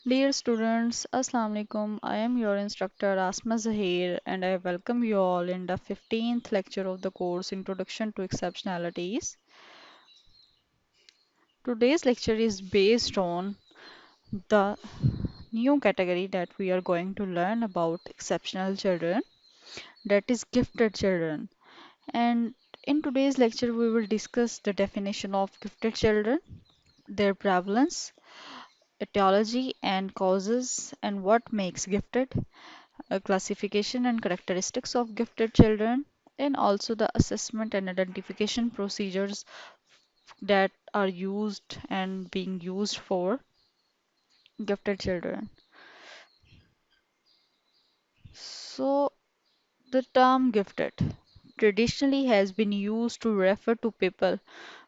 Dear students, Assalamu alaikum. I am your instructor Asma Zahir and I welcome you all in the 15th lecture of the course Introduction to Exceptionalities. Today's lecture is based on the new category that we are going to learn about exceptional children, that is gifted children. And in today's lecture, we will discuss the definition of gifted children, their prevalence, etiology and causes, and what makes gifted, a classification and characteristics of gifted children, and also the assessment and identification procedures that are used and being used for gifted children. So, the term gifted traditionally has been used to refer to people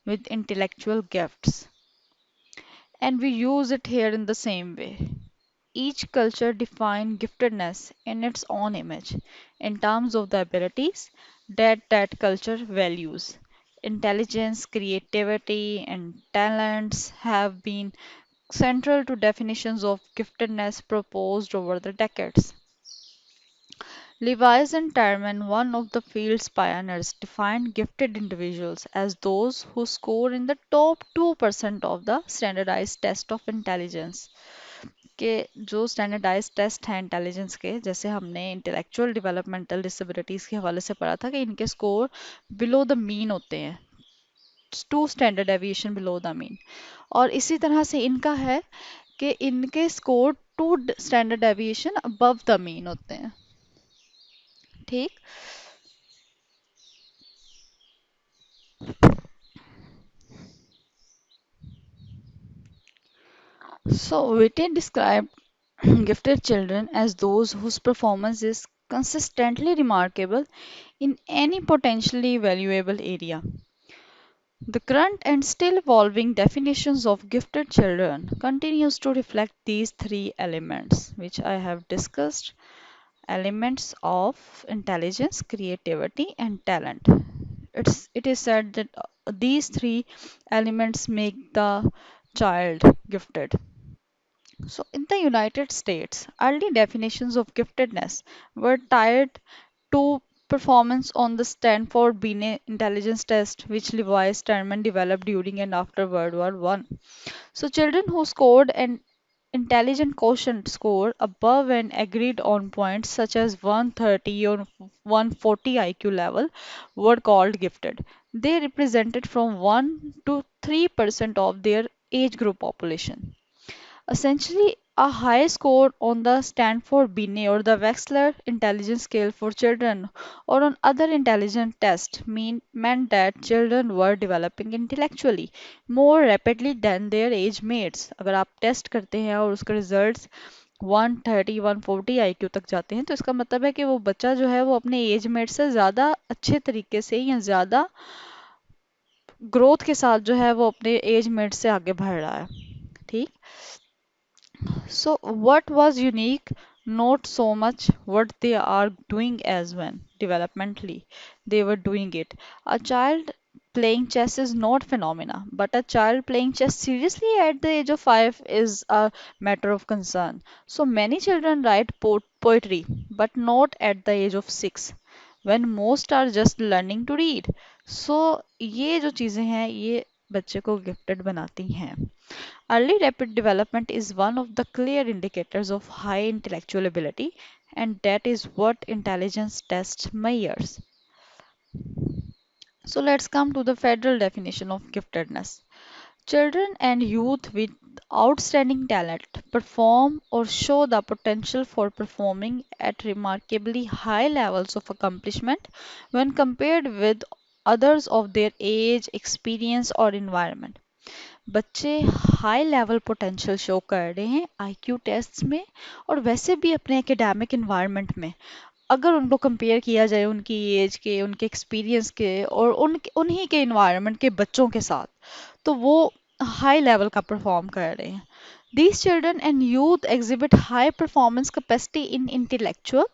with intellectual gifts, and we use it here in the same way. Each culture defines giftedness in its own image, in terms of the abilities that culture values. Intelligence, creativity, and talents have been central to definitions of giftedness proposed over the decades. Lewis and Terman, one of the field's pioneers, defined gifted individuals as those who score in the top 2% of the standardized test of intelligence. के जो standardise test हैं intelligence के, जैसे हमने intellectual developmental disabilities के हवाले से पढ़ा था कि इनके स्कोर बिलो द मीन होते हैं, two standard deviation below the mean. और इसी तरह से इनका है कि इनके score two standard deviation above the mean होते हैं। ठीक। So Whitty described gifted children as those whose performance is consistently remarkable in any potentially valuable area. The current and still evolving definitions of gifted children continues to reflect these three elements which I have discussed, elements of intelligence, creativity and talent. It is said that these three elements make the child gifted. So, in the United States, early definitions of giftedness were tied to performance on the Stanford Binet intelligence test, which Levi Sterman developed during and after World War One. So, children who scored an intelligent quotient score above an agreed on points such as 130 or 140 IQ level were called gifted. They represented from 1 to 3% of their age group population. Essentially, a high score on the Stanford Binet or the Wechsler intelligence scale for children or on other intelligence tests meant that children were developing intellectually more rapidly than their age mates. अगर आप test करते हैं और उसके results 130 140 IQ तक जाते हैं तो इसका मतलब है कि वो बच्चा जो है वो अपने एज मेट से ज़्यादा अच्छे तरीके से या ज़्यादा ग्रोथ के साथ जो है वो अपने एज मेट से आगे बढ़ रहा है। ठीक। So, what was unique? Not so much what they are doing as when developmentally they were doing it. A child playing chess is not phenomena, but a child playing chess seriously at the age of 5 is a matter of concern. So many children write poetry, but not at the age of 6, when most are just learning to read. So ये जो चीज़ें हैं ये बच्चे को gifted बनाती हैं। Early rapid development is one of the clear indicators of high intellectual ability, and that is what intelligence test measures. So let's come to the federal definition of giftedness. Children and youth with outstanding talent perform or show the potential for performing at remarkably high levels of accomplishment when compared with others of their age, experience, or environment. बच्चे high level potential show कर रहे हैं IQ tests में और वैसे भी अपने academic environment में। अगर उनको कंपेयर किया जाए उनकी एज के, उनके एक्सपीरियंस के और उन्हीं के इन्वायरमेंट के बच्चों के साथ, तो वो हाई लेवल का परफॉर्म कर रहे हैं। These children and youth exhibit high performance capacity in intellectual,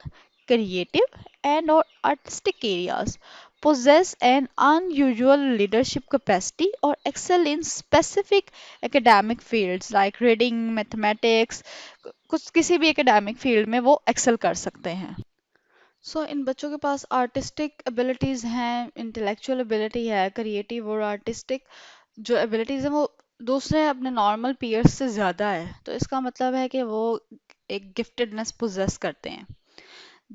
creative, and or artistic areas. possess an unusual leadership capacity or excel in specific academic fields like reading, mathematics, कुछ किसी भी academic field में वो excel कर सकते हैं। सो इन बच्चों के पास आर्टिस्टिक एबिलिटीज़ हैं, इंटेलेक्चुअल एबिलिटी है, क्रिएटिव और आर्टिस्टिक जो एबिलिटीज़ हैं वो दूसरे अपने नॉर्मल पीयर्स से ज़्यादा है। तो इसका मतलब है कि वो एक गिफ्टेडनेस पोजेस करते हैं।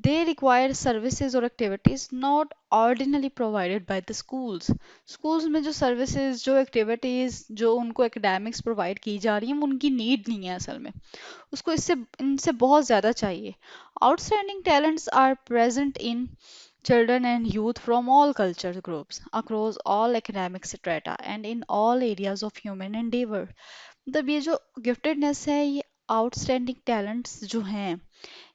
They require services or activities not ordinarily provided by the schools. Schools में जो services, जो activities, जो उनको academics provide की जा रही हैं, वो उनकी need नहीं है असल में। उसको इससे इनसे बहुत ज़्यादा चाहिए। Outstanding talents are present in children and youth from all culture groups, across all academic strata, and in all areas of human endeavor. मतलब ये जो गिफ्टेडनेस है, ये आउटस्टैंडिंग टैलेंट्स जो हैं,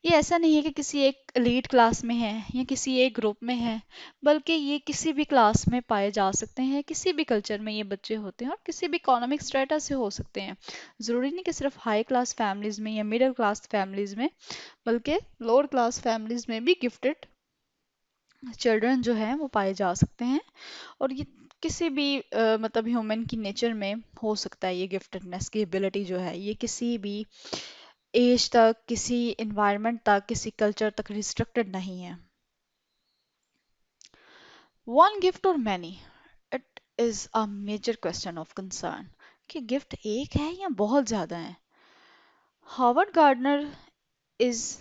ये ऐसा नहीं है कि किसी एक एलीट क्लास में है या किसी एक ग्रुप में है, बल्कि ये किसी भी क्लास में पाए जा सकते हैं, किसी भी कल्चर में ये बच्चे होते हैं और किसी भी इकोनॉमिक स्ट्रेटा से हो सकते हैं। ज़रूरी नहीं कि सिर्फ हाई क्लास फैमिलीज़ में या मिडिल क्लास फैमिलीज़ में, बल्कि लोअर क्लास फैमिलीज़ में भी गिफ्टेड चिल्ड्रन जो हैं वो पाए जा सकते हैं। और ये किसी भी मतलब ह्यूमन की नेचर में हो सकता है। ये गिफ्टेडनेस की एबिलिटी जो है ये किसी भी एज तक, किसी इन्वायरमेंट तक, किसी कल्चर तक रिस्ट्रिक्टेड नहीं है। वन गिफ्ट और many, it is a major question of concern कि गिफ्ट एक है या बहुत ज्यादा है। Harvard Gardner is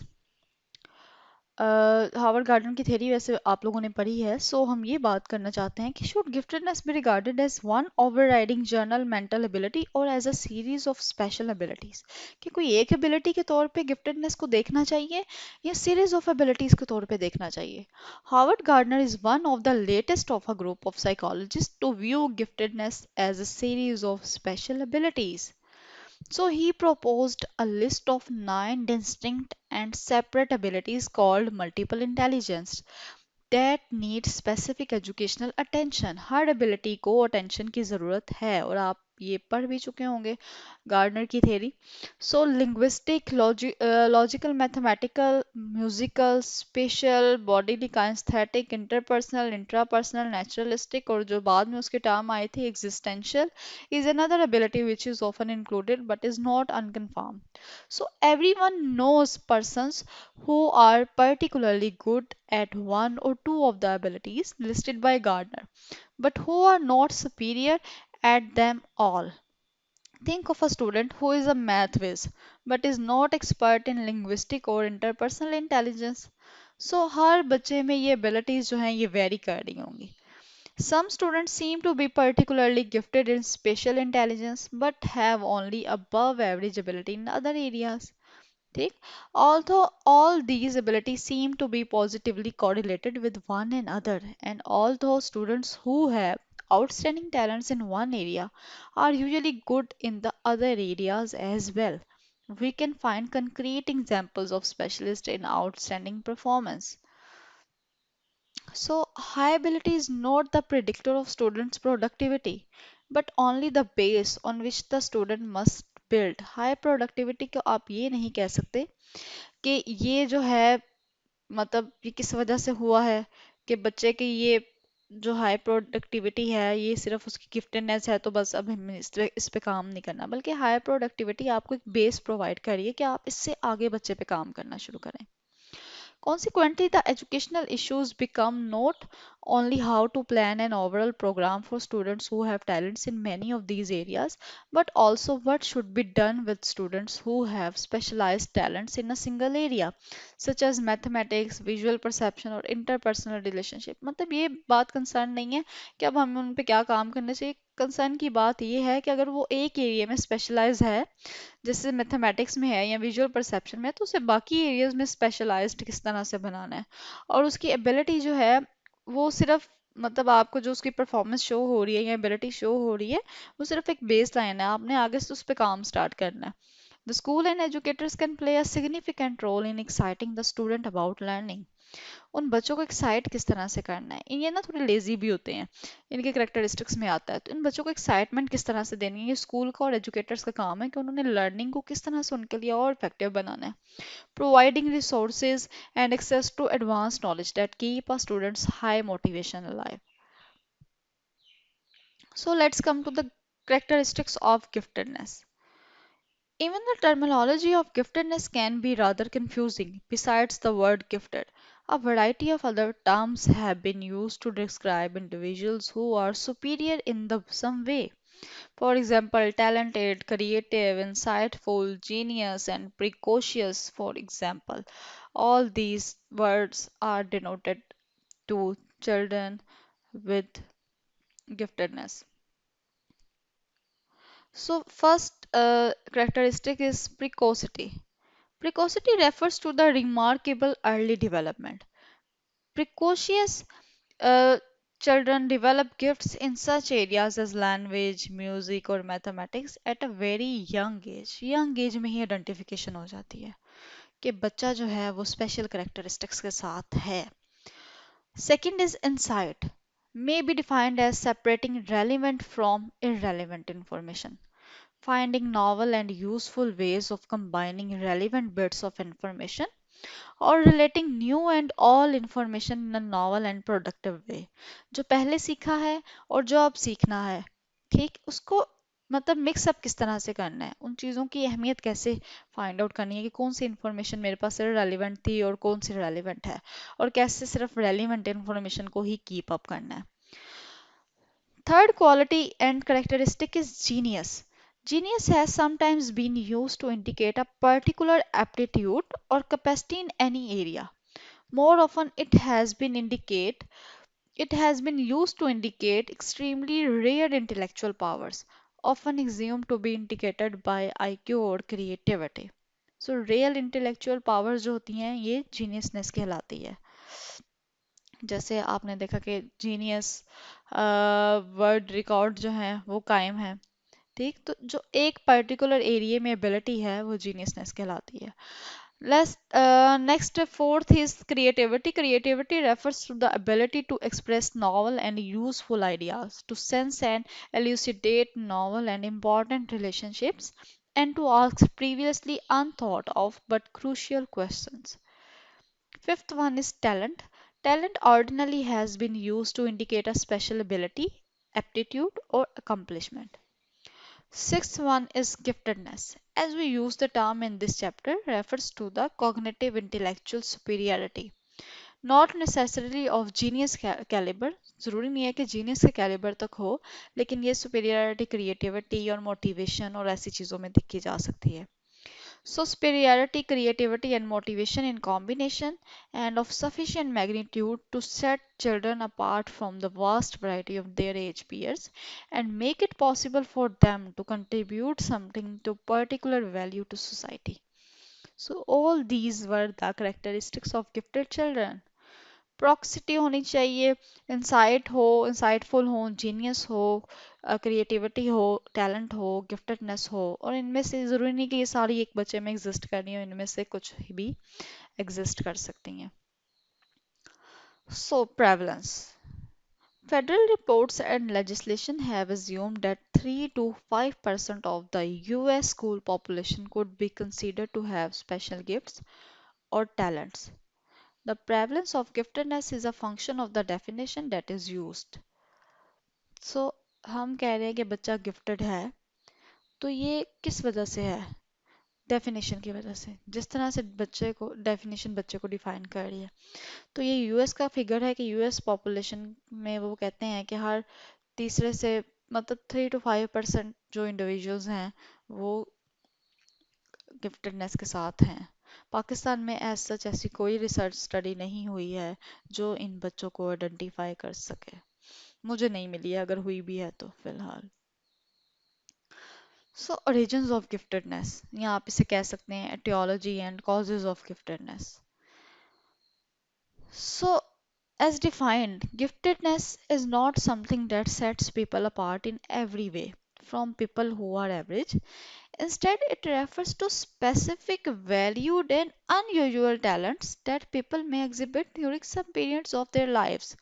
Harvard garden की थ्योरी वैसे आप लोगों ने पढ़ी है, सो हम ये बात करना चाहते हैं कि should giftedness be regarded as one overriding general mental ability और as a series of special abilities, कि कोई एक एबिलिटी के तौर पे गिफ्टेडनेस को देखना चाहिए या सीरीज ऑफ एबिलिटीज के तौर पे देखना चाहिए। Harvard Gardner is one of the latest of a group of psychologist to view giftedness as a series of special abilities. So he proposed a list of nine distinct and separate abilities called multiple intelligence that need specific educational attention. Her ability को attention की ज़रूरत है और आप ये पढ़ भी चुके होंगे गार्डनर की theory. So linguistic, logical, mathematical, musical, spatial, bodily, kinesthetic, interpersonal, intrapersonal, naturalistic और जो बाद में उसके टर्म आई थी existential is another ability which is often included but is not unconfirmed. So everyone knows persons who are particularly good at one or two of the abilities listed by Gardner, but who are not superior at them all. Think of a student who is a math whiz but is not expert in linguistic or interpersonal intelligence. So हर बच्चे में ये abilities जो हैं ये vary कर रही होंगी. Some students seem to be particularly gifted in spatial intelligence but have only above average ability in other areas. ठीक? Although all these abilities seem to be positively correlated with one another, and although students who have outstanding talents in one area are usually good in the other areas as well, we can find concrete examples of specialists in outstanding performance. So, high ability is not the predictor of students' productivity, but only the base on which the student must build. High productivity को आप ये नहीं कह सकते कि ये जो है मतलब ये किस वजह से हुआ है कि बच्चे की ये जो हाई प्रोडक्टिविटी है ये सिर्फ उसकी गिफ्टेडनेस है तो बस अब हमें इस पे काम नहीं करना, बल्कि हाई प्रोडक्टिविटी आपको एक बेस प्रोवाइड करिए कि आप इससे आगे बच्चे पे काम करना शुरू करें। Consequently, the educational issues become not only how to plan an overall program for students who have talents in many of these areas, but also what should be done with students who have specialized talents in a single area, such as mathematics, visual perception और interpersonal relationship. मतलब ये बात concern नहीं है कि अब हमें उन पे क्या काम करना चाहिए। कंसर्न की बात ये है कि अगर वो एक एरिया में स्पेशलाइज है, जैसे मैथमेटिक्स में है या विजुअल परसेप्शन में, तो उसे बाकी एरियाज में स्पेशलाइज्ड किस तरह से बनाना है। और उसकी एबिलिटी जो है वो सिर्फ मतलब आपको जो उसकी परफॉर्मेंस शो हो रही है या एबिलिटी शो हो रही है वो सिर्फ एक बेस लाइन है, आपने आगे से उस पर काम स्टार्ट करना है। The school and educators can play a significant role in exciting the student about learning. उन बच्चों को एक्साइट किस तरह से करना है, ये ना थोड़े लेजी भी होते हैं, इनके करेक्टरिस्टिक्स में आता है, तो इन बच्चों को एक्साइटमेंट किस तरह से देनी है, ये स्कूल का और एजुकेटर्स का काम है कि उन्होंने लर्निंग को किस तरह से उनके लिए और इफेक्टिव बनाना है. Providing resources and access to advanced knowledge that keep a student's high motivation alive. So let's come to the characteristics of giftedness. Even the terminology of giftedness can be rather confusing. Besides the word gifted, a variety of other terms have been used to describe individuals who are superior in some way. For example, talented, creative, insightful, genius, and precocious, for example. All these words are denoted to children with giftedness. So, first characteristic is precocity. Precocity refers to the remarkable early development. Precocious uh, children develop gifts in such areas as language, music or mathematics at a very young age. Young age में ही identification हो जाती है कि बच्चा जो है वो special characteristics के साथ है. Second is insight. May be defined as separating relevant from irrelevant information, finding novel and useful ways of combining relevant bits of information और relating new and all information in a novel and productive way. जो पहले सीखा है और जो अब सीखना है, ठीक उसको मतलब मिक्स अप किस तरह से करना है, उन चीज़ों की अहमियत कैसे फाइंड आउट करनी है कि कौन सी इंफॉर्मेशन मेरे पास सिर्फ रेलिवेंट थी और कौन सी रेलिवेंट है, और कैसे सिर्फ रेलिवेंट इंफॉर्मेशन को ही कीप अप करना है. Third quality and characteristic is genius. Genius has sometimes been used to indicate a particular aptitude or capacity in any area. More often it has been used to indicate extremely rare intellectual powers, often assumed to be indicated by IQ or creativity. So real intellectual powers जो होती हैं ये geniusness कहलाती है. जैसे आपने देखा कि जीनियस वर्ड रिकॉर्ड जो है वो कायम है, ठीक, तो जो एक पर्टिकुलर एरिया में एबिलिटी है वो जीनियसनेस कहलाती है. Let's next fourth is creativity. Creativity refers to the ability to express novel and useful ideas, to sense and elucidate novel and important relationships, and to ask previously unthought of but crucial questions. Fifth one is talent. Talent ordinarily has been used to indicate a special ability, aptitude, or accomplishment. Sixth one is giftedness. As we use the term in this chapter, refers to the cognitive intellectual superiority. Not necessarily of genius caliber. जरूरी नहीं है कि genius के calibre तक हो, लेकिन ये superiority creativity और motivation और ऐसी चीज़ों में दिखी जा सकती है. So, superiority, creativity, and motivation in combination and of sufficient magnitude to set children apart from the vast variety of their age peers and make it possible for them to contribute something to particular value to society. So, all these were the characteristics of gifted children. प्रॉक्सिटी होनी चाहिए, insight हो, insightful हो, genius हो, creativity हो, talent हो, giftedness हो, और इनमें से ज़रूरी नहीं कि ये सारी एक बच्चे में एग्जिस्ट करनी हो, इनमें से कुछ भी एग्जिस्ट कर सकती हैं. सो prevalence. Federal reports and legislation have assumed that 3 to 5% of the US school population could be considered to have special gifts or talents. The prevalence of giftedness is a function of the definition that is used. So, हम कह रहे हैं कि बच्चा gifted है, तो ये किस वजह से है? डेफिनेशन की वजह से, जिस तरह से बच्चे को डेफिनेशन बच्चे को डिफाइन कर रही है. तो ये यूएस का फिगर है कि यूएस पॉपुलेशन में वो कहते हैं कि हर तीसरे से मतलब 3 to 5% जो इंडिविजुअल्स हैं वो गिफ्टेडनेस के साथ हैं. पाकिस्तान में एज सच ऐसी कोई रिसर्च स्टडी नहीं हुई है जो इन बच्चों को आइडेंटिफाई कर सके. मुझे नहीं मिली है, अगर हुई भी है तो फिलहाल. सो ओरिजिन्स ऑफ गिफ्टेडनेस, या आप इसे कह सकते हैं aetiology and causes of giftedness. So, as defined, giftedness is not something that sets people apart in every way from people who are average. Instead, it refers to specific valued and unusual talents that people may exhibit during some periods of their lives.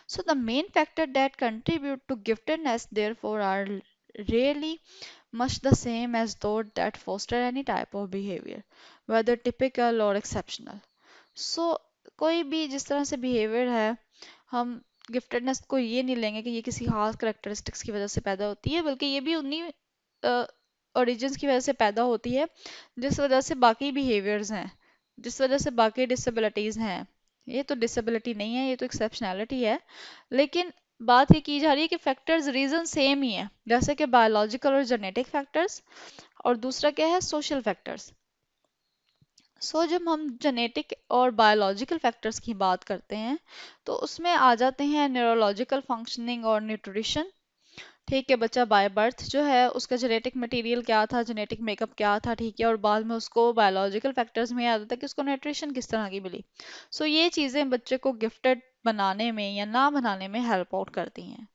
So, the main factor that contribute to giftedness, therefore, are really much the same as those that foster any type of behavior, whether typical or exceptional. सो कोई भी जिस तरह से behaviour है, हम giftedness को ये नहीं लेंगे कि ये किसी खास करेक्टरिस्टिक्स की वजह से पैदा होती है, बल्कि ये भी उन्हीं ओरिजिन्स की वजह से पैदा होती है जिस वजह से बाकी बिहेवियर्स हैं, जिस वजह से बाकी डिसेबिलिटीज़ हैं। ये तो डिसेबिलिटी नहीं है, ये तो एक्सेप्शनैलिटी है। लेकिन बात ये की जा रही है कि फैक्टर्स रीज़न सेम ही है, जैसे कि बायोलॉजिकल और जेनेटिक फैक्टर्स, और दूसरा क्या है, सोशल फैक्टर्स। जब हम जेनेटिक और बायोलॉजिकल फैक्टर्स की बात करते हैं तो उसमें आ जाते हैं न्यूरोलॉजिकल फंक्शनिंग और न्यूट्रिशन। ठीक है, बच्चा बाय बर्थ जो है उसका जेनेटिक मटेरियल क्या था, जेनेटिक मेकअप क्या था, ठीक है, और बाद में उसको बायोलॉजिकल फैक्टर्स में आ जाता है कि उसको न्यूट्रिशन किस तरह की मिली। ये चीज़ें बच्चे को गिफ्टेड बनाने में या ना बनाने में हेल्प आउट करती हैं।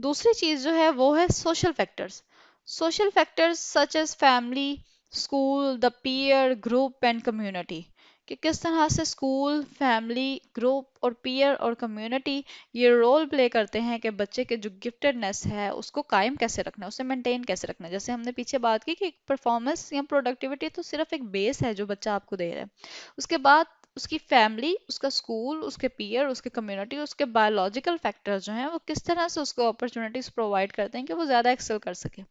दूसरी चीज जो है वो है social factors. Social factors such as family, school, the peer group and community, कि किस तरह से स्कूल, फैमिली, ग्रुप और पीयर और कम्युनिटी ये रोल प्ले करते हैं कि बच्चे के जो गिफ्टेडनेस है उसको कायम कैसे रखना है, उसे मेंटेन कैसे रखना है। जैसे हमने पीछे बात की कि परफॉर्मेंस या प्रोडक्टिविटी तो सिर्फ एक बेस है जो बच्चा आपको दे रहा है, उसके बाद उसकी फैमिली, उसका स्कूल, उसके पीयर, उसके कम्युनिटी, उसके बायोलॉजिकल फैक्टर्स जो हैं वो किस तरह से उसको अपॉर्चुनिटीज प्रोवाइड करते हैं कि वो ज़्यादा एक्सेल कर सके।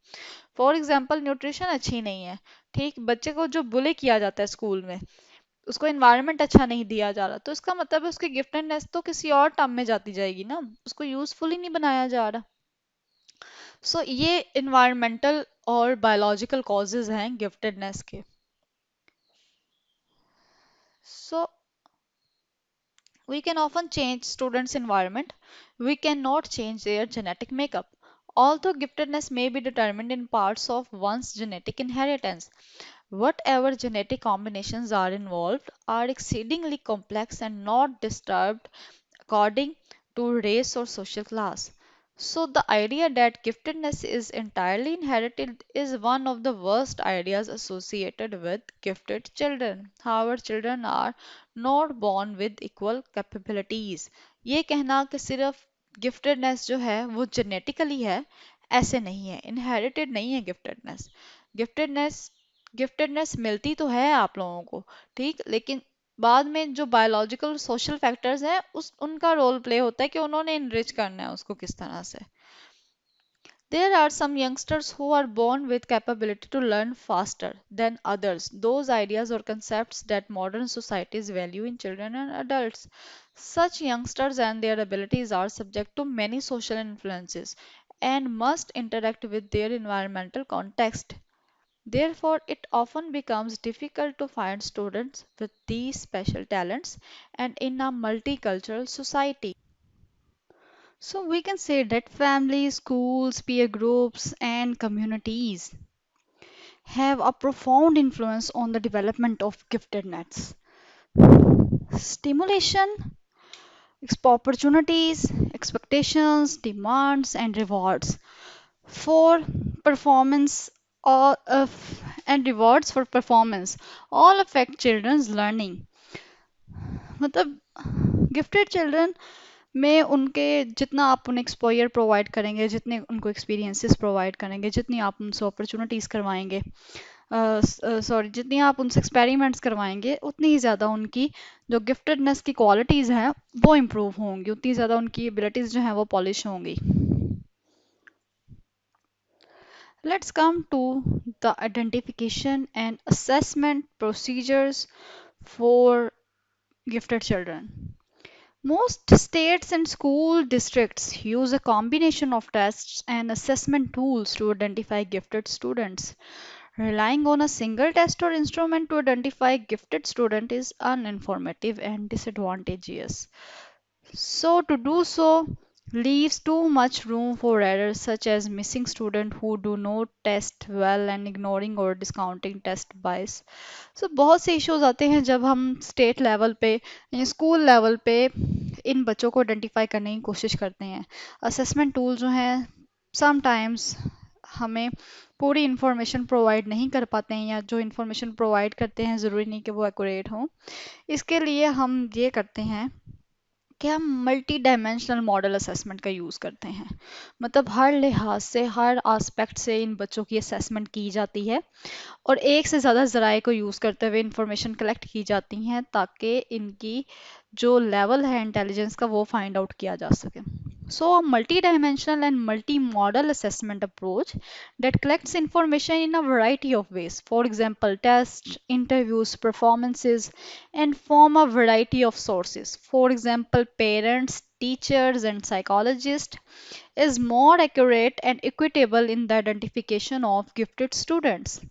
फॉर एग्जांपल, न्यूट्रिशन अच्छी नहीं है, ठीक, बच्चे को जो बुले किया जाता है स्कूल में, उसको इन्वायरमेंट अच्छा नहीं दिया जा रहा, तो इसका मतलब है उसकी गिफ्टेडनेस तो किसी और टर्म में जाती जाएगी ना, उसको यूजफुल ही नहीं बनाया जा रहा। ये इन्वायरमेंटल और बायोलॉजिकल कॉजेज हैं गिफ्टेडनेस के। सो we can often change students' environment. We cannot change their genetic makeup. Although giftedness may be determined in parts of one's genetic inheritance, whatever genetic combinations are involved are exceedingly complex and not disturbed according to race or social class. The idea that giftedness is entirely inherited is one of the worst ideas associated with gifted children. However, children are not born with equal capabilities. ये कहना कि सिर्फ giftedness जो है वो genetically है, ऐसे नहीं है, इनहेरिटेड नहीं है गिफ्टेडनेस। गिफ्टेडनेस गिफ्टेडनेस मिलती तो है आप लोगों को, ठीक, लेकिन बाद में जो बायोलॉजिकल सोशल फैक्टर्स हैं उस उनका रोल प्ले होता है कि उन्होंने इनरिच करना है उसको किस तरह से। There are some youngsters who are born with capability to learn faster than others. Those ideas or concepts that modern societies value in children and adults. Such youngsters and their abilities are subject to many social influences and must interact with their environmental context. Therefore, it often becomes difficult to find students with these special talents and in a multicultural society. We can say that families, schools, peer groups, and communities have a profound influence on the development of giftedness. Stimulation, opportunities, expectations, demands, and rewards for performance all of and rewards for performance all affect children's learning. मतलब gifted children में उनके जितना आप उन्हें exposure provide करेंगे, जितने उनको experiences provide करेंगे, जितनी आप उनसे अपॉर्चुनिटीज़ करवाएंगे, सॉरी, जितनी आप उनसे एक्सपेरिमेंट्स करवाएंगे, उतनी ही ज़्यादा उनकी जो गिफ्टेडनेस की क्वालिटीज़ हैं वो इम्प्रूव होंगी, उतनी ज़्यादा उनकी एबिलिटीज़ जो हैं वो पॉलिश होंगी। Let's come to the identification and assessment procedures for gifted children. Most states and school districts use a combination of tests and assessment tools to identify gifted students. Relying on a single test or instrument to identify gifted student is uninformative and disadvantageous. To do so leaves too much room for errors such as missing students who do not test well and ignoring or discounting test bias. बहुत से issues आते हैं जब हम state level पे या school level पे इन बच्चों को आइडेंटिफाई करने की कोशिश करते हैं। असेसमेंट टूल जो हैं समटाइम्स हमें पूरी इन्फॉर्मेशन प्रोवाइड नहीं कर पाते हैं, या जो इन्फॉर्मेशन प्रोवाइड करते हैं ज़रूरी नहीं कि वो एक्यूरेट हो। इसके लिए हम ये करते हैं कि हम मल्टी डायमेंशनल मॉडल असेसमेंट का यूज़ करते हैं। मतलब हर लिहाज से, हर आस्पेक्ट से इन बच्चों की असेसमेंट की जाती है और एक से ज़्यादा ज़राए को यूज़ करते हुए इंफॉर्मेशन कलेक्ट की जाती हैं, ताकि इनकी जो लेवल है इंटेलिजेंस का वो फाइंड आउट किया जा सके। सो a multi-dimensional and multi-model assessment approach that collects information in a variety of ways. For example, tests, interviews, performances, and from a variety of sources. For example, parents, teachers, and psychologists is more accurate and equitable in the identification of gifted students.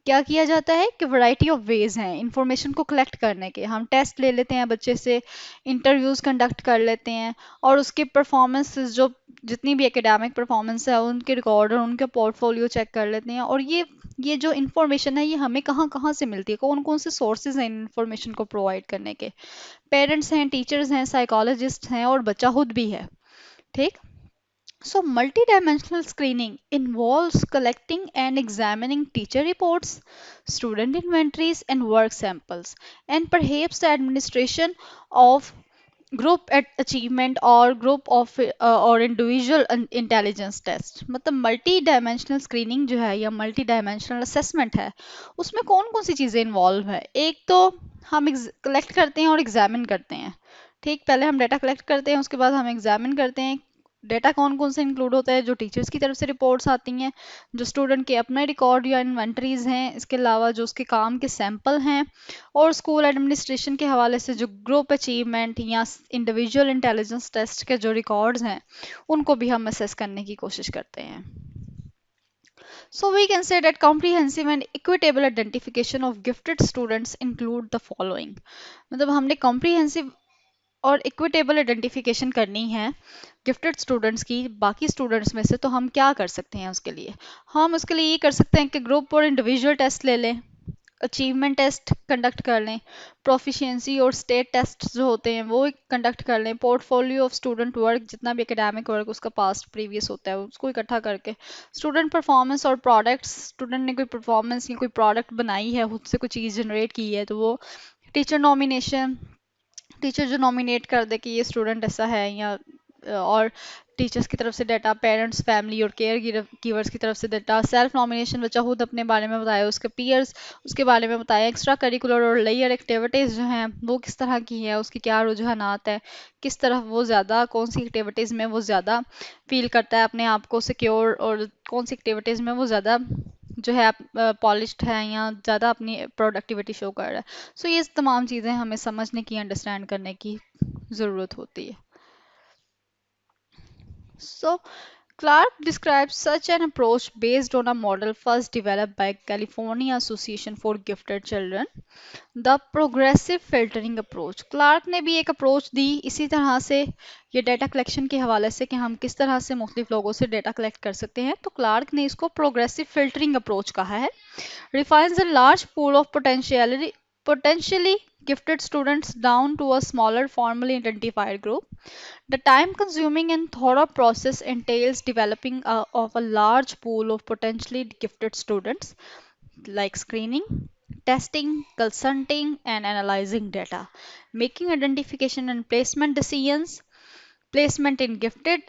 क्या किया जाता है कि variety of ways हैं information को collect करने के। हम टेस्ट ले लेते हैं बच्चे से, इंटरव्यूज कंडक्ट कर लेते हैं, और उसकी परफॉर्मेंस जो जितनी भी एकेडमिक परफॉर्मेंस है उनके रिकॉर्ड और उनके पोर्टफोलियो चेक कर लेते हैं। और ये जो इन्फॉर्मेशन है ये हमें कहाँ कहाँ से मिलती है, कौन कौन से सोर्सेज हैं इन्फॉर्मेशन को प्रोवाइड करने के। पेरेंट्स हैं, टीचर्स हैं, साइकोलॉजिस्ट हैं, और बच्चा खुद भी है। ठीक। So, multidimensional screening involves collecting and examining teacher reports, student inventories, and work samples, and perhaps the administration of group at achievement or group of or individual intelligence test। मतलब multi dimensional screening जो है या multi dimensional assessment है, उसमें कौन कौन सी चीज़ें involve है। एक तो हम कलेक्ट करते हैं और एग्जामिन करते हैं। ठीक, पहले हम डाटा कलेक्ट करते हैं, उसके बाद हम एग्जामिन करते हैं। डेटा कौन कौन से इंक्लूड होता है, जो टीचर्स की तरफ से रिपोर्ट्स आती हैं, जो स्टूडेंट के अपने रिकॉर्ड या इन्वेंटरीज हैं, इसके अलावा जो उसके काम के सैंपल हैं, और स्कूल एडमिनिस्ट्रेशन के हवाले से जो ग्रुप अचीवमेंट या इंडिविजुअल इंटेलिजेंस टेस्ट के जो रिकॉर्ड्स हैं उनको भी हम असेस करने की कोशिश करते हैं। So we can say that comprehensive and equitable identification of gifted students include the following। मतलब हमने comprehensive और इक्विटेबल आइडेंटिफिकेशन करनी है गिफ्टेड स्टूडेंट्स की बाकी स्टूडेंट्स में से, तो हम क्या कर सकते हैं उसके लिए। हम उसके लिए ये कर सकते हैं कि ग्रुप और इंडिविजुअल टेस्ट ले लें, अचीवमेंट टेस्ट कंडक्ट कर लें, प्रोफिशिएंसी और स्टेट टेस्ट जो होते हैं वो कंडक्ट कर लें, पोर्टफोलियो ऑफ स्टूडेंट वर्क, जितना भी एकेडमिक वर्क उसका पास्ट प्रीवियस होता है उसको इकट्ठा करके, स्टूडेंट परफॉर्मेंस और प्रोडक्ट्स, स्टूडेंट ने कोई परफॉर्मेंस या कोई प्रोडक्ट बनाई है, खुद से कोई चीज़ जनरेट की है तो वो, टीचर नॉमिनेशन, टीचर जो नॉमिनेट कर दे कि ये स्टूडेंट ऐसा है, या और टीचर्स की तरफ से डाटा, पेरेंट्स, फैमिली और केयर गिवर्स की तरफ से डाटा, सेल्फ नॉमिनेशन, बच्चा खुद अपने बारे में बताया, उसके पीयर्स उसके बारे में बताया, एक्स्ट्रा करिकुलर और लेयर एक्टिविटीज़ जो हैं वो किस तरह की है, उसकी क्या रुझानात है, किस तरह वो ज़्यादा, कौन सी एक्टिविटीज़ में वो ज़्यादा फील करता है अपने आप को सिक्योर, और कौन सी एक्टिविटीज़ में वो ज़्यादा जो है पॉलिश्ड है या ज़्यादा अपनी प्रोडक्टिविटी शो कर रहा है। सो ये तमाम चीज़ें हमें समझने की, अंडरस्टैंड करने की ज़रूरत होती है। So, Clark describes such an approach based on a model first developed by California Association for Gifted Children, the progressive filtering approach। Clark ने भी एक अप्रोच दी इसी तरह से, ये डेटा कलेक्शन के हवाले से कि हम किस तरह से मुख्तलिफ लोगों से डेटा कलेक्ट कर सकते हैं, तो क्लार्क ने इसको प्रोग्रेसिव फिल्टरिंग अप्रोच कहा है। Refines a large pool of potentially gifted students down to a smaller formally identified group. The time consuming and thorough process entails developing of a large pool of potentially gifted students, like screening, testing, consulting, and analyzing data, making identification and placement decisions, placement in gifted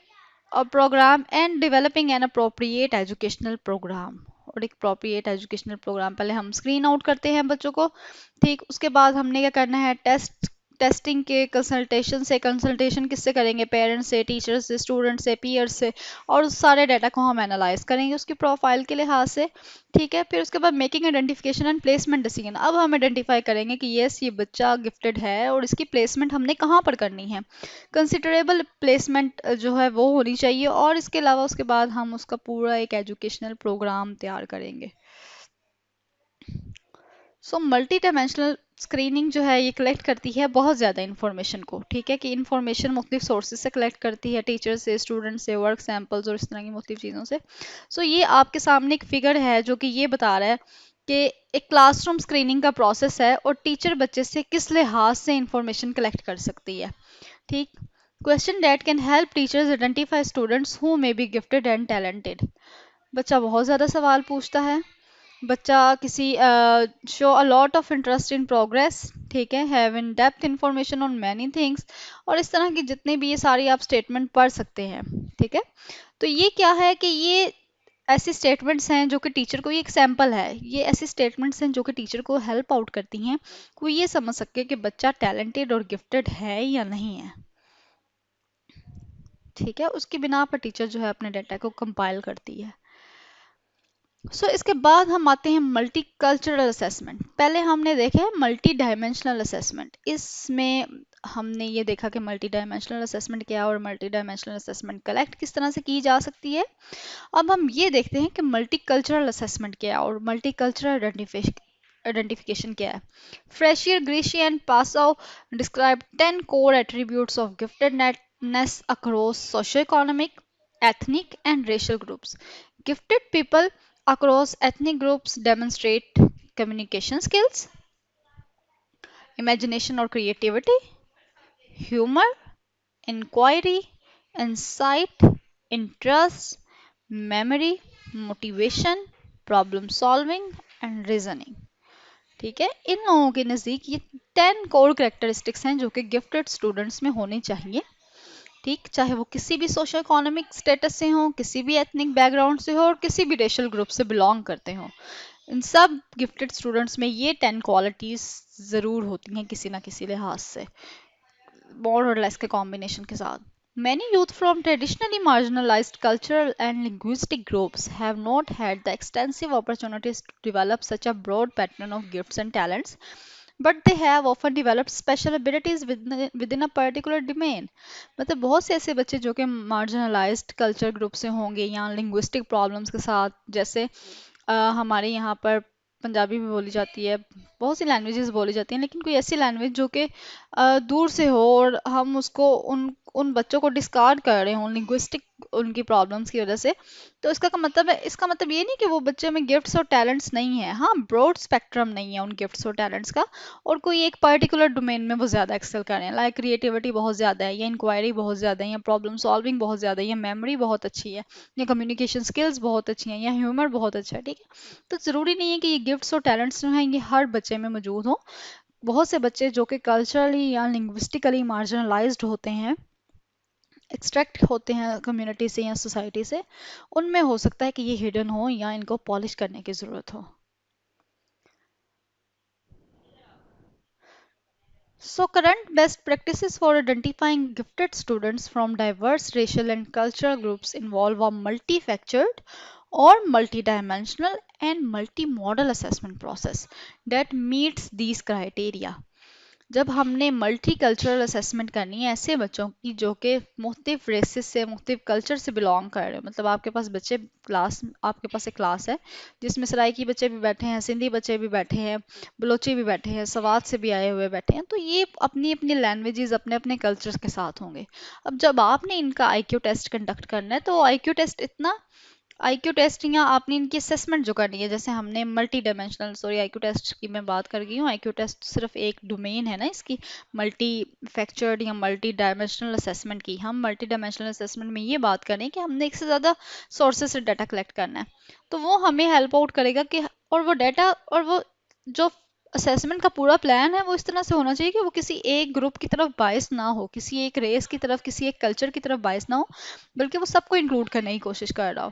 program, and developing an appropriate educational program। और एक appropriate educational programme, पहले हम screen out करते हैं बच्चों को। ठीक, उसके बाद हमने क्या करना है, टेस्टिंग के कंसल्टेशन से, कंसल्टेशन किससे करेंगे, पेरेंट्स से, टीचर्स से, स्टूडेंट से, पीयर्स से, और उस सारे डाटा को हम एनालाइज करेंगे उसकी प्रोफाइल के लिहाज से। ठीक है, फिर उसके बाद making identification and placement decision. अब हम आइडेंटिफाई करेंगे कि यस ये बच्चा गिफ्टेड है और इसकी प्लेसमेंट हमने कहाँ पर करनी है। कंसिडरेबल प्लेसमेंट जो है वो होनी चाहिए, और इसके अलावा उसके बाद हम उसका पूरा एक एजुकेशनल प्रोग्राम तैयार करेंगे। सो मल्टी डायमेंशनल स्क्रीनिंग जो है ये कलेक्ट करती है बहुत ज़्यादा इन्फॉर्मेशन को। ठीक है, कि इन्फॉर्मेशन मुख्तलिफ सोर्सेज से कलेक्ट करती है, टीचर से, स्टूडेंट से, वर्क सैम्पल्स और इस तरह की मुख्तलिफ चीज़ों से। सो ये आपके सामने एक फिगर है जो कि ये बता रहा है कि एक क्लासरूम स्क्रीनिंग का प्रोसेस है और टीचर बच्चे से किस लिहाज से इंफॉर्मेशन कलेक्ट कर सकती है। ठीक, question that can help teachers identify students who may be gifted and talented. बच्चा बहुत ज़्यादा सवाल पूछता है, बच्चा किसी show a lot of interest in progress, ठीक है, have in depth information on many things, और इस तरह की जितनी भी ये सारी आप स्टेटमेंट पढ़ सकते हैं, ठीक है। तो ये क्या है कि ये ऐसी स्टेटमेंट्स हैं जो कि टीचर को, ये एक सैम्पल है, ये ऐसी स्टेटमेंट्स हैं जो कि टीचर को हेल्प आउट करती हैं, वो ये समझ सके कि बच्चा टैलेंटेड और गिफ्टेड है या नहीं है, ठीक है। उसकी बिना पर टीचर जो है अपने डाटा को कंपाइल करती है। इसके बाद हम आते हैं मल्टी कल्चरल असेसमेंट। पहले हमने देखे मल्टी डायमेंशनल असेसमेंट। इसमें हमने ये देखा कि मल्टी डायमेंशनल असेसमेंट क्या है और मल्टी डायमेंशनल असेसमेंट कलेक्ट किस तरह से की जा सकती है। अब हम ये देखते हैं कि मल्टी कल्चरल असेसमेंट क्या है और मल्टी कल्चरल आइडेंटिफिकेशन क्या है। Frasier, Garcia and Passow describe 10 core attributes of giftedness across socioeconomic, ethnic and racial groups. Gifted people across ethnic groups demonstrate communication skills, imagination or creativity, humor, inquiry, insight, interest, memory, motivation, problem solving and reasoning, ठीक है। इन लोगों के नज़दीक ये 10 core characteristics हैं जो कि gifted students में होनी चाहिए, ठीक, चाहे वो किसी भी सोशो इकोनॉमिक स्टेटस से हो, किसी भी एथनिक बैकग्राउंड से हो और किसी भी रेशियल ग्रुप से बिलोंग करते हो। इन सब गिफ्टेड स्टूडेंट्स में ये 10 क्वालिटीज ज़रूर होती हैं किसी ना किसी लिहाज से, मोर और लेस के कॉम्बिनेशन के साथ। Many youth from traditionally marginalized cultural and linguistic groups have not had the extensive opportunities to develop such a broad pattern of gifts and talents, but they have often developed special abilities within a particular domain. मतलब बहुत से ऐसे बच्चे जो कि marginalized culture group से होंगे या linguistic problems के साथ, जैसे हमारे यहाँ पर पंजाबी भी बोली जाती है, बहुत सी लैंग्वेजेस बोली जाती हैं, लेकिन कोई ऐसी लैंग्वेज जो कि दूर से हो और हम उसको उन उन बच्चों को डिस्कार्ड कर रहे हों लिंग्विस्टिक उनकी प्रॉब्लम्स की वजह से, तो इसका मतलब ये नहीं कि वो बच्चे में गिफ्ट्स और टैलेंट्स नहीं है। हाँ, ब्रॉड स्पेक्ट्रम नहीं है उन गिफ्ट्स और टैलेंट्स का, और कोई एक पर्टिकुलर डोमेन में वो ज़्यादा एक्सेल कर रहे हैं, लाइक क्रिएटिविटी बहुत ज़्यादा है, या इंक्वायरी बहुत ज़्यादा है, या प्रॉब्लम सॉल्विंग बहुत ज़्यादा है, या मेमोरी बहुत अच्छी है, या कम्युनिकेशन स्किल्स बहुत अच्छी हैं, या ह्यूमर बहुत अच्छा है, ठीक है। तो ज़रूरी नहीं है कि ये गिफ्ट्स और टैलेंट्स जो हैं ये हर बच्चे में मौजूद हों। बहुत से बच्चे जो कि कल्चरली या लिंग्विस्टिकली मार्जिनलाइज्ड होते हैं, एक्सट्रैक्ट होते हैं कम्युनिटी से या सोसाइटी से, उनमें हो सकता है कि ये हिडन हो या इनको पॉलिश करने की ज़रूरत हो। So, current best practices for identifying gifted students from diverse racial and cultural groups involve a multifactored or multidimensional and multimodal assessment process that meets these criteria. जब हमने मल्टी कल्चरल असेसमेंट करनी है ऐसे बच्चों की जो कि मुख्तलिफ रेसेस से, मुख्तलिफ कल्चर से बिलोंग कर रहे हैं, मतलब आपके पास बच्चे क्लास, आपके पास एक क्लास है जिसमें सराइकी बच्चे भी बैठे हैं, सिंधी बच्चे भी बैठे हैं, बलोची भी बैठे हैं, सवात से भी आए हुए बैठे हैं, तो ये अपनी अपनी लैंग्वेजेस, अपने अपने कल्चर्स के साथ होंगे। अब जब आपने इनका आईक्यू टेस्ट कंडक्ट करना है तो आईक्यू टेस्ट इतना, आईक्यू टेस्ट या आपने इनकी असेसमेंट जो करनी है, जैसे हमने multi dimensional, sorry IQ test की मैं बात कर रही हूँ, आईक्यू टेस्ट सिर्फ एक डोमेन है ना इसकी, मल्टी फैक्चर्ड या मल्टी डायमेंशनल असेसमेंट की। हम मल्टी डायमेंशनल असेसमेंट में ये बात करें कि हमने एक से ज़्यादा सोर्सेज से डाटा कलेक्ट करना है, तो वो हमें हेल्प आउट करेगा कि, और वो डाटा और वो जो असेसमेंट का पूरा प्लान है वो इस तरह से होना चाहिए कि वो किसी एक ग्रुप की तरफ बायस ना हो, किसी एक रेस की तरफ, किसी एक कल्चर की तरफ बायस ना हो, बल्कि वो सबको इंक्लूड करने की कोशिश कर रहा हो।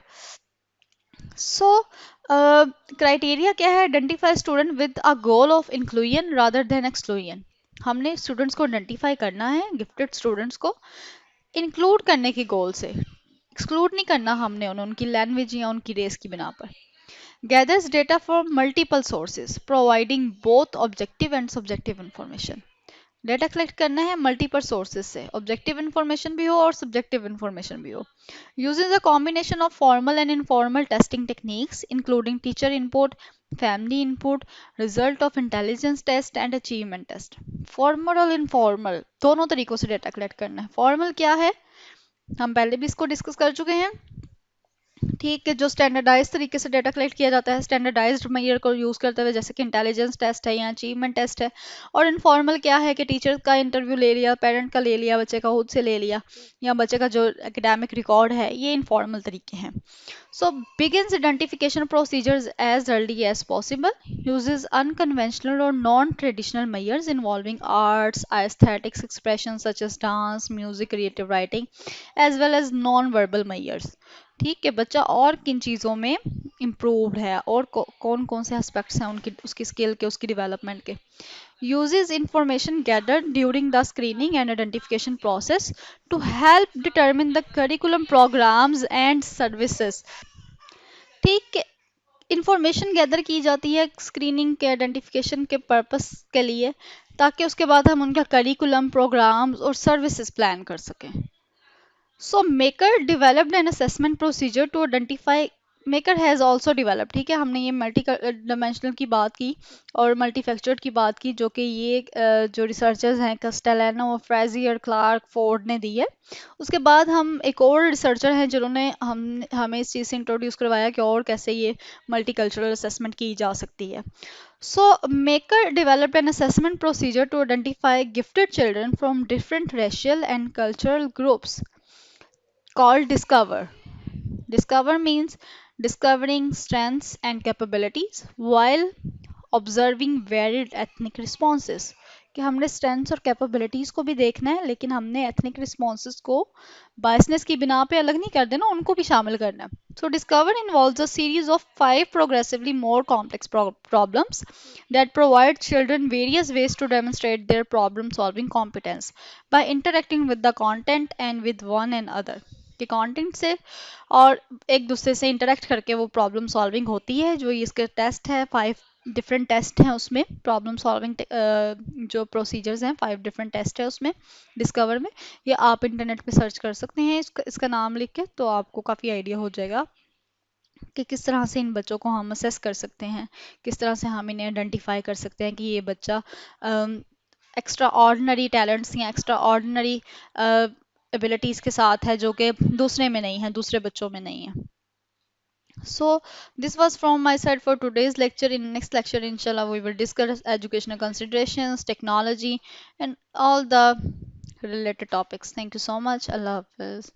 सो क्राइटेरिया क्या है? Identify student with a goal of inclusion rather than exclusion. हमने स्टूडेंट्स को आइडेंटिफाई करना है, गिफ्टेड स्टूडेंट्स को इंक्लूड करने की गोल से, एक्सक्लूड नहीं करना हमने उन्हें उनकी लैंग्वेज या उनकी रेस की बिना पर। Gathers data from multiple sources providing both objective and subjective information. Data collect करना है मल्टीपल सोर्सेज से, ऑब्जेक्टिव इन्फॉर्मेशन भी हो और सब्जेक्टिव इन्फॉर्मेशन भी हो। Uses a combination of formal and informal testing techniques including teacher input, family input, result of intelligence test and achievement test. Formal और informal दोनों तरीकों से डेटा कलेक्ट करना है। फॉर्मल क्या है, हम पहले भी इसको डिस्कस कर चुके हैं, ठीक है, जो स्टैंडर्डाइज तरीके से डाटा कलेक्ट किया जाता है स्टैंडर्डाइज्ड मेजर को यूज़ करते हुए, जैसे कि इंटेलिजेंस टेस्ट है या अचीवमेंट टेस्ट है। और इनफॉर्मल क्या है कि टीचर का इंटरव्यू ले लिया, पेरेंट का ले लिया, बच्चे का खुद से ले लिया, या बच्चे का जो एकेडमिक रिकॉर्ड है, ये इनफॉर्मल तरीके हैं। So begins identification procedures as early as possible, uses unconventional or non-traditional measures involving arts, aesthetics expressions such as dance, music, creative writing, as well as non-verbal measures. ठीक है, बच्चा और किन चीज़ों में इम्प्रूव्ड है और कौन कौन से एस्पेक्ट्स हैं उनकी उसकी स्किल के, उसकी डेवलपमेंट के। Uses information gathered during the screening and identification process to help determine the curriculum programs and services. ठीक है, इंफॉर्मेशन गैदर की जाती है स्क्रीनिंग के आइडेंटिफिकेशन के पर्पस के लिए, ताकि उसके बाद हम उनका करिकुलम प्रोग्राम्स और सर्विसेज प्लान कर सकें। So Maker developed an assessment procedure to identify. Maker has also develop, ठीक है, हमने ये मल्टी डायमेंशनल की बात की और मल्टीफैक्चर्ड की बात की, जो कि ये जो रिसर्चर्स हैं कस्टेलानो, फ्रेजियर, क्लार्क, फोर्ड ने दी है। उसके बाद हम एक और रिसर्चर हैं जिन्होंने हमें इस चीज़ से इंट्रोड्यूस करवाया कि और कैसे ये मल्टी असेसमेंट की जा सकती है। So, Maker developed an assessment procedure to identify gifted children from different racial and cultural groups called Discover. Discover means discovering strengths and capabilities while observing varied ethnic responses, कि हमने strengths और capabilities को भी देखना है, लेकिन हमने ethnic responses को बायसनेस की बिना पे अलग नहीं कर देना, उनको भी शामिल करना है। So discover involves a series of 5 progressively more complex problems that provide children various ways to demonstrate their problem solving competence by interacting with the content and with one another, कि कंटेंट से और एक दूसरे से interact करके वो problem solving होती है। जो ये इसके टेस्ट है, 5 डिफरेंट टेस्ट हैं उसमें, प्रॉब्लम सॉल्विंग जो प्रोसीजर्स हैं, 5 डिफरेंट टेस्ट है उसमें डिस्कवर में। ये आप इंटरनेट पे सर्च कर सकते हैं इसका नाम लिख के, तो आपको काफ़ी आइडिया हो जाएगा कि किस तरह से इन बच्चों को हम असेस कर सकते हैं, किस तरह से हम इन्हें आइडेंटिफाई कर सकते हैं कि ये बच्चा एक्स्ट्रा ऑर्डिनरी टैलेंट्स या एक्स्ट्रा ऑर्डिनरी एबिलिटीज़ के साथ है जो कि दूसरे में नहीं है, दूसरे बच्चों में नहीं है। So this was from my side for today's lecture. In next lecture, inshallah, we will discuss educational considerations, technology, and all the related topics. Thank you so much. Allah Hafiz.